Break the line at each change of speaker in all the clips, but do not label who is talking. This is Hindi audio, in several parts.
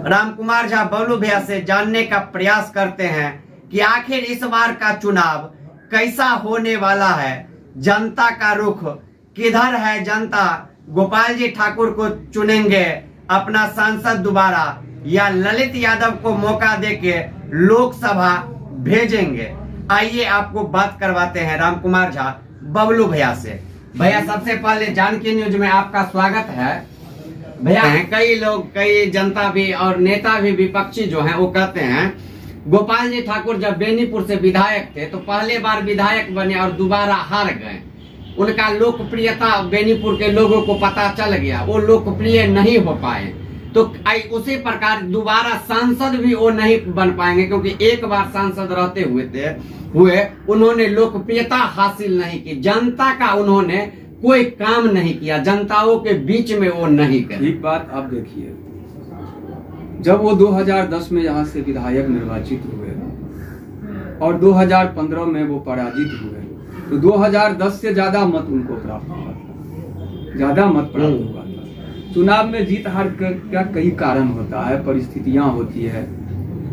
रामकुमार झा बबलू भैया से जानने का प्रयास करते हैं कि आखिर इस बार का चुनाव कैसा होने वाला है, जनता का रुख किधर है, जनता गोपाल जी ठाकुर को चुनेंगे अपना सांसद दोबारा या ललित यादव को मौका देके लोकसभा भेजेंगे। आइए आपको बात करवाते हैं रामकुमार झा बबलू भैया से। भैया सबसे पहले जानकी न्यूज में आपका स्वागत है। भैया कई लोग, कई जनता भी और नेता भी विपक्षी जो हैं वो कहते हैं गोपाल जी ठाकुर जब बेनीपुर से विधायक थे तो पहले बार विधायक बने और दोबारा हार गए। उनका लोकप्रियता बेनीपुर के लोगों को पता चल गया, वो लोकप्रिय नहीं हो पाए। तो उसी प्रकार दोबारा सांसद भी वो नहीं बन पाएंगे क्योंकि एक बार सांसद रहते हुए उन्होंने लोकप्रियता हासिल नहीं की, जनता का उन्होंने कोई काम नहीं किया, जनताओं के बीच में वो नहीं करे।
एक बात आप देखिए, जब वो 2010 में यहाँ से विधायक निर्वाचित हुए और 2015 में वो पराजित हुए तो 2010 से ज्यादा मत उनको प्राप्त हुआ था, ज्यादा मत प्राप्त हुआ था। चुनाव में जीत हार का कई कारण होता है, परिस्थितियां होती है,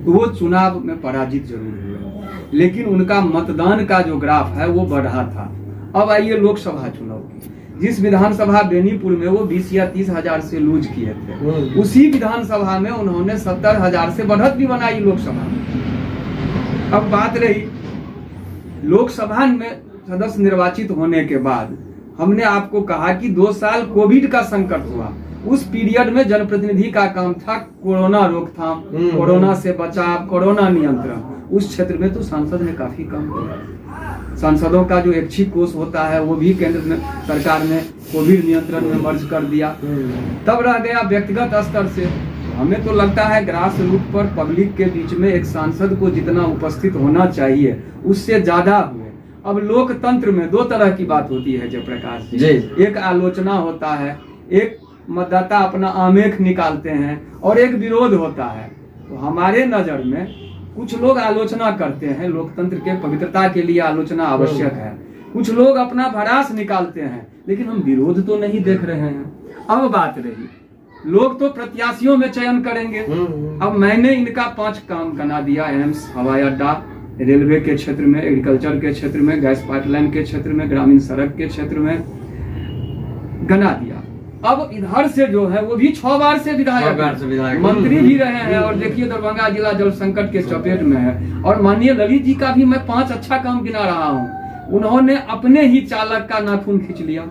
तो वो चुनाव में पराजित जरूर हुए, लेकिन उनका मतदान का जो ग्राफ है वो बढ़ा था। अब आइए लोकसभा चुनाव की, जिस विधानसभा बेनीपुर में वो 20 या 30 हजार से लूज किए थे, उसी विधानसभा में उन्होंने 70 हजार से बढ़त भी बनाई लोकसभा में। अब बात रही लोकसभा में सदस्य निर्वाचित होने के बाद, हमने आपको कहा कि 2 साल कोविड का संकट हुआ, उस पीरियड में जनप्रतिनिधि का काम था कोरोना रोकथाम, कोरोना से बचाव, कोरोना नियंत्रण। उस क्षेत्र में तो सांसद ने काफी काम किया। सांसदों का जो ऐच्छिक कोष होता है वो भी केंद्र में सरकार ने कोविड नियंत्रण में मर्ज कर दिया। तब रह गया व्यक्तिगत स्तर से, हमें तो लगता है ग्रास रूट पर पब्लिक के बीच में एक सांसद को जितना उपस्थित होना चाहिए उससे ज्यादा हुए। अब लोकतंत्र में 2 तरह की बात होती है जयप्रकाश जी, एक आलोचना होता है, एक मतदाता अपना आमेख निकालते हैं, और एक विरोध होता है। तो हमारे नजर में कुछ लोग आलोचना करते हैं, लोकतंत्र के पवित्रता के लिए आलोचना आवश्यक है, कुछ लोग अपना भड़ास निकालते हैं, लेकिन हम विरोध तो नहीं देख रहे हैं। अब बात रही, लोग तो प्रत्याशियों में चयन करेंगे। अब मैंने इनका 5 काम गिना दिया, एम्स, हवाई अड्डा, रेलवे के क्षेत्र में, एग्रीकल्चर के क्षेत्र में, गैस पाइपलाइन के क्षेत्र में, ग्रामीण सड़क के क्षेत्र में गिना दिया। अब इधर से जो है वो भी 6 बार से विधायक मंत्री भी रहे हैं, और देखिए दरभंगा जिला जल संकट के चपेट में है। और माननीय ललित जी का भी मैं 5 अच्छा काम गिना रहा हूँ। उन्होंने अपने ही चालक का नाखून खींच लिया।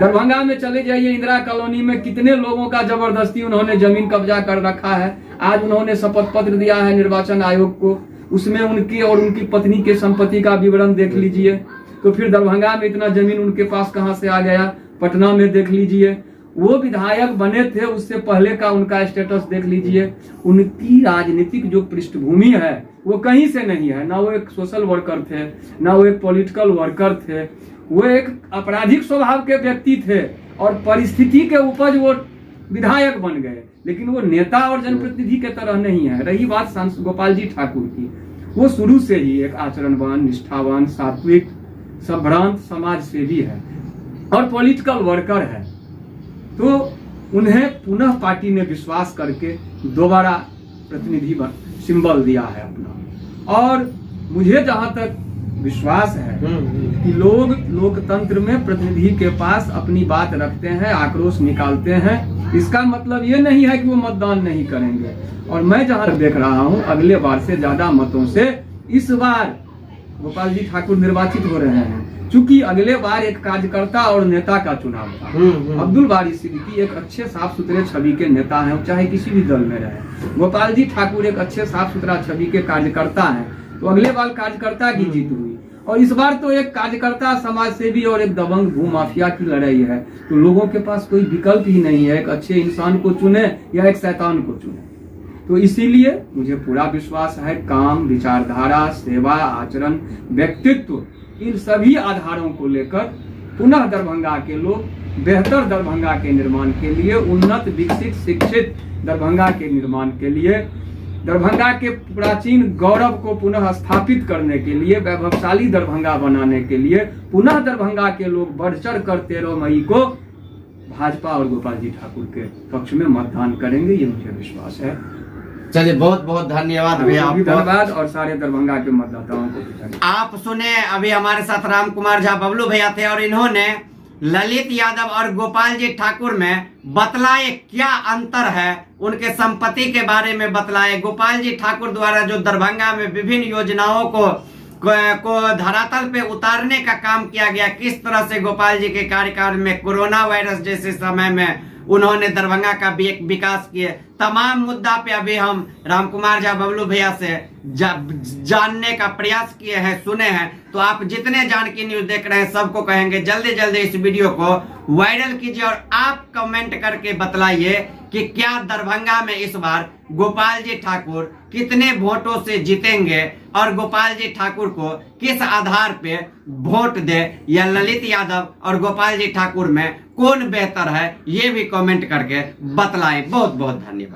दरभंगा में चले जाइए, इंदिरा कॉलोनी में कितने लोगों का जबरदस्ती उन्होंने जमीन कब्जा कर रखा है। आज उन्होंने शपथ पत्र दिया है निर्वाचन आयोग को, उसमें उनकी और उनकी पत्नी के संपत्ति का विवरण देख लीजिए। तो फिर दरभंगा में इतना जमीन उनके पास कहां से आ गया? पटना में देख लीजिए, वो विधायक बने थे उससे पहले का उनका स्टेटस देख लीजिए। उनकी राजनीतिक जो पृष्ठभूमि है वो कहीं से नहीं है, ना वो एक सोशल वर्कर थे, ना वो एक पॉलिटिकल वर्कर थे, वो एक आपराधिक स्वभाव के व्यक्ति थे, और परिस्थिति के उपज वो विधायक बन गए। लेकिन वो नेता और जनप्रतिनिधि के तरह नहीं है। रही बात सांसद गोपाल जी ठाकुर की, वो शुरू से ही एक आचरणवान, निष्ठावान, सात्विक, सभ्रांत समाज सेवी है और पॉलिटिकल वर्कर है। तो उन्हें पुनः पार्टी ने विश्वास करके दोबारा प्रतिनिधि सिंबल दिया है अपना। और मुझे जहां तक विश्वास है कि लोग लोकतंत्र में प्रतिनिधि के पास अपनी बात रखते हैं, आक्रोश निकालते हैं, इसका मतलब ये नहीं है कि वो मतदान नहीं करेंगे। और मैं जहां तक देख रहा हूं, अगले बार से ज्यादा मतों से इस बार गोपाल जी ठाकुर निर्वाचित हो रहे हैं। चूंकि अगले बार एक कार्यकर्ता और नेता का चुनाव था। अब्दुल बारी सिद्दीकी एक अच्छे साफ सुथरे छवि के नेता हैं, चाहे किसी भी दल में रहे। गोपाल जी ठाकुर एक अच्छे साफ सुथरा छवि के कार्यकर्ता हैं, तो अगले बार कार्यकर्ता की जीत हुई। और इस बार तो एक कार्यकर्ता, समाज सेवी और एक दबंग भूमाफिया की लड़ाई है। तो लोगों के पास कोई विकल्प ही नहीं है, एक अच्छे इंसान को चुने या एक शैतान को चुने। तो इसीलिए मुझे पूरा विश्वास है, काम, विचारधारा, सेवा, आचरण, व्यक्तित्व, इन सभी आधारों को लेकर पुनः दरभंगा के लोग बेहतर दरभंगा के निर्माण के लिए, उन्नत, विकसित, शिक्षित दरभंगा के निर्माण के लिए, दरभंगा के प्राचीन गौरव को पुनः स्थापित करने के लिए, वैभवशाली दरभंगा बनाने के लिए पुनः दरभंगा के लोग बढ़ चढ़ कर 13 मई को भाजपा और गोपाल जी ठाकुर के पक्ष में मतदान करेंगे, ये मुझे विश्वास है।
चलिए बहुत बहुत धन्यवाद भैया
आपको भी
आपको।
धन्यवाद और सारे दरभंगा के मतदाताओं को भी धन्यवाद।
आप सुने अभी हमारे साथ राम कुमार झा बबलू भैया थे और इन्होंने ललित यादव और गोपाल जी ठाकुर में बतलाए क्या अंतर है, उनके संपत्ति के बारे में बतलाए। गोपाल जी ठाकुर द्वारा जो दरभंगा में विभिन्न योजनाओं को धरातल पे उतारने का काम किया गया, किस तरह से गोपाल जी के कार्यकाल में कोरोना वायरस जैसे समय में उन्होंने दरभंगा का विकास किए, तमाम मुद्दा पे अभी हम राम कुमार झा बबलू भैया से जानने का प्रयास किए हैं, सुने हैं। तो आप जितने जानकी न्यूज देख रहे हैं सबको कहेंगे जल्दी जल्दी इस वीडियो को वायरल कीजिए और आप कमेंट करके बतलाइए कि क्या दरभंगा में इस बार गोपाल जी ठाकुर कितने वोटों से जीतेंगे और गोपाल जी ठाकुर को किस आधार पे वोट दे, या ललित यादव और गोपाल जी ठाकुर में कौन बेहतर है, ये भी कमेंट करके बतलाएं। बहुत बहुत धन्यवाद।